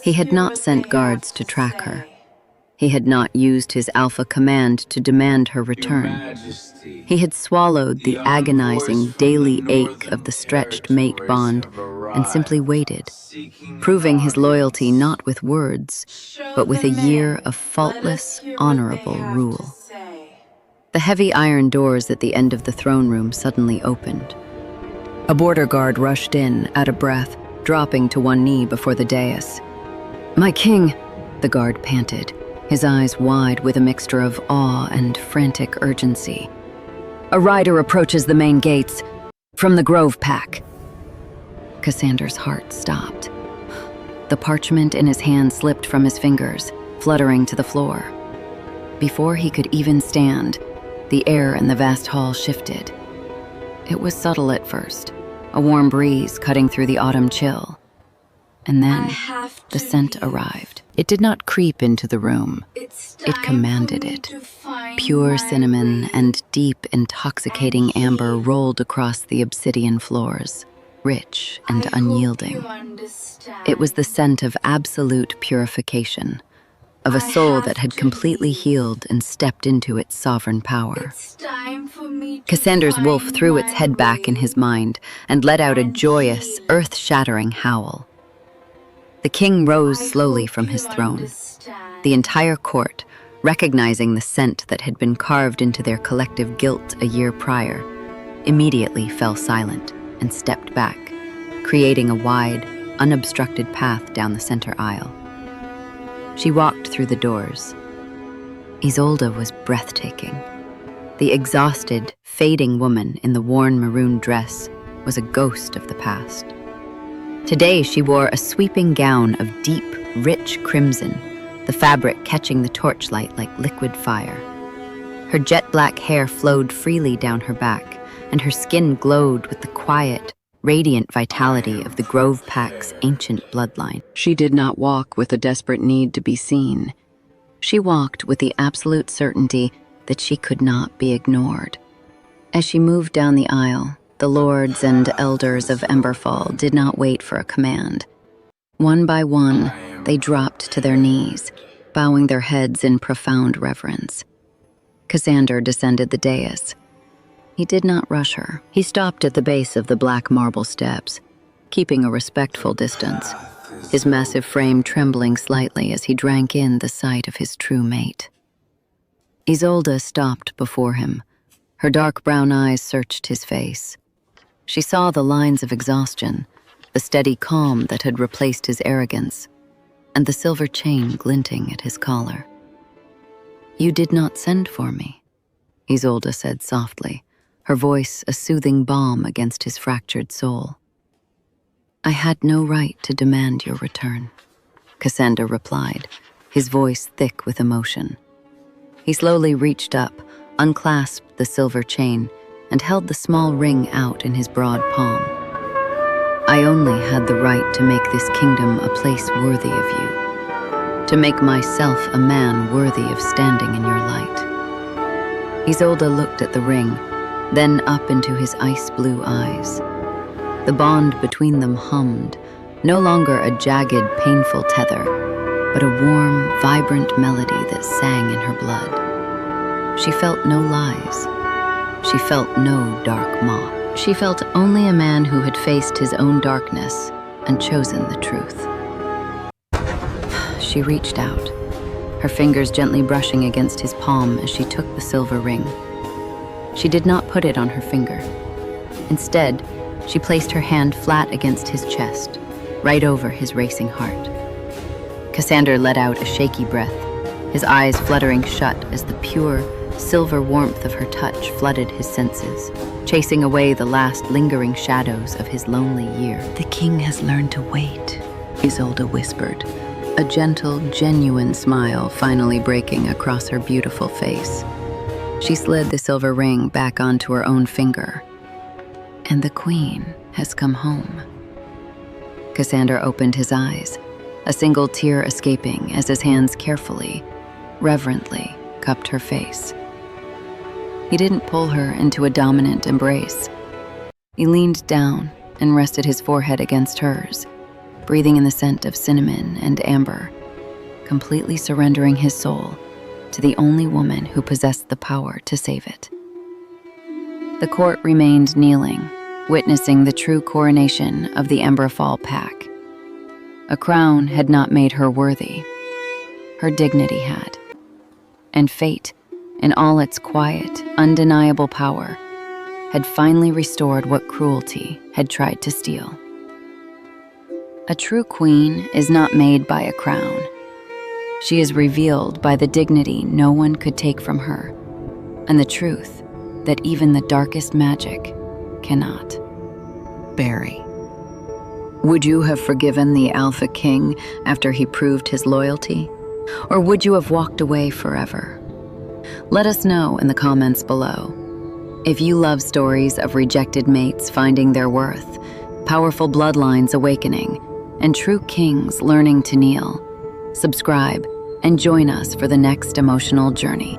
S1: He had not sent guards to track her. He had not used his alpha command to demand her return. He had swallowed the agonizing daily ache of the stretched mate bond and simply waited, proving his loyalty not with words, but with a year of faultless, honorable rule. The heavy iron doors at the end of the throne room suddenly opened. A border guard rushed in, out of breath, dropping to one knee before the dais. "My king," the guard panted, his eyes wide with a mixture of awe and frantic urgency. "A rider approaches the main gates from the Grove Pack." Cassander's heart stopped. The parchment in his hand slipped from his fingers, fluttering to the floor. Before he could even stand, the air in the vast hall shifted. It was subtle at first, a warm breeze cutting through the autumn chill. And then the scent arrived. It did not creep into the room. It commanded it. Pure cinnamon and deep, intoxicating amber rolled across the obsidian floors, rich and unyielding. It was the scent of absolute purification, of a soul that had completely healed and stepped into its sovereign power. Cassander's wolf threw its head back in his mind and let out a joyous, earth-shattering howl. The king rose slowly from his throne. The entire court, recognizing the scent that had been carved into their collective guilt a year prior, immediately fell silent and stepped back, creating a wide, unobstructed path down the center aisle. She walked through the doors. Isolde was breathtaking. The exhausted, fading woman in the worn maroon dress was a ghost of the past. Today she wore a sweeping gown of deep, rich crimson, the fabric catching the torchlight like liquid fire. Her jet-black hair flowed freely down her back, and her skin glowed with the quiet, radiant vitality of the Grove Pack's ancient bloodline. She did not walk with a desperate need to be seen. She walked with the absolute certainty that she could not be ignored. As she moved down the aisle, the lords and elders of Ember-Fall did not wait for a command. One by one, they dropped to their knees, bowing their heads in profound reverence. Cassander descended the dais. He did not rush her. He stopped at the base of the black marble steps, keeping a respectful distance, his massive frame trembling slightly as he drank in the sight of his true mate. Isolde stopped before him. Her dark brown eyes searched his face. She saw the lines of exhaustion, the steady calm that had replaced his arrogance, and the silver chain glinting at his collar. "You did not send for me," Isolde said softly, her voice a soothing balm against his fractured soul. "I had no right to demand your return," Cassander replied, his voice thick with emotion. He slowly reached up, unclasped the silver chain, and held the small ring out in his broad palm. "I only had the right to make this kingdom a place worthy of you, to make myself a man worthy of standing in your light." Isolde looked at the ring, then up into his ice-blue eyes. The bond between them hummed, no longer a jagged, painful tether, but a warm, vibrant melody that sang in her blood. She felt no lies. She felt no dark mock. She felt only a man who had faced his own darkness and chosen the truth. She reached out, her fingers gently brushing against his palm as she took the silver ring. She did not put it on her finger. Instead, she placed her hand flat against his chest, right over his racing heart. Cassander let out a shaky breath, his eyes fluttering shut as the pure, silver warmth of her touch flooded his senses, chasing away the last lingering shadows of his lonely year. "The king has learned to wait," Isolde whispered, a gentle, genuine smile finally breaking across her beautiful face. She slid the silver ring back onto her own finger. "And the queen has come home." Cassander opened his eyes, a single tear escaping as his hands carefully, reverently cupped her face. He didn't pull her into a dominant embrace. He leaned down and rested his forehead against hers, breathing in the scent of cinnamon and amber, completely surrendering his soul to the only woman who possessed the power to save it. The court remained kneeling, witnessing the true coronation of the Ember-Fall Pack. A crown had not made her worthy. Her dignity had. And fate, in all its quiet, undeniable power, had finally restored what cruelty had tried to steal. A true queen is not made by a crown. She is revealed by the dignity no one could take from her, and the truth that even the darkest magic cannot bury. Would you have forgiven the Alpha King after he proved his loyalty? Or would you have walked away forever? Let us know in the comments below. If you love stories of rejected mates finding their worth, powerful bloodlines awakening, and true kings learning to kneel, subscribe and join us for the next emotional journey.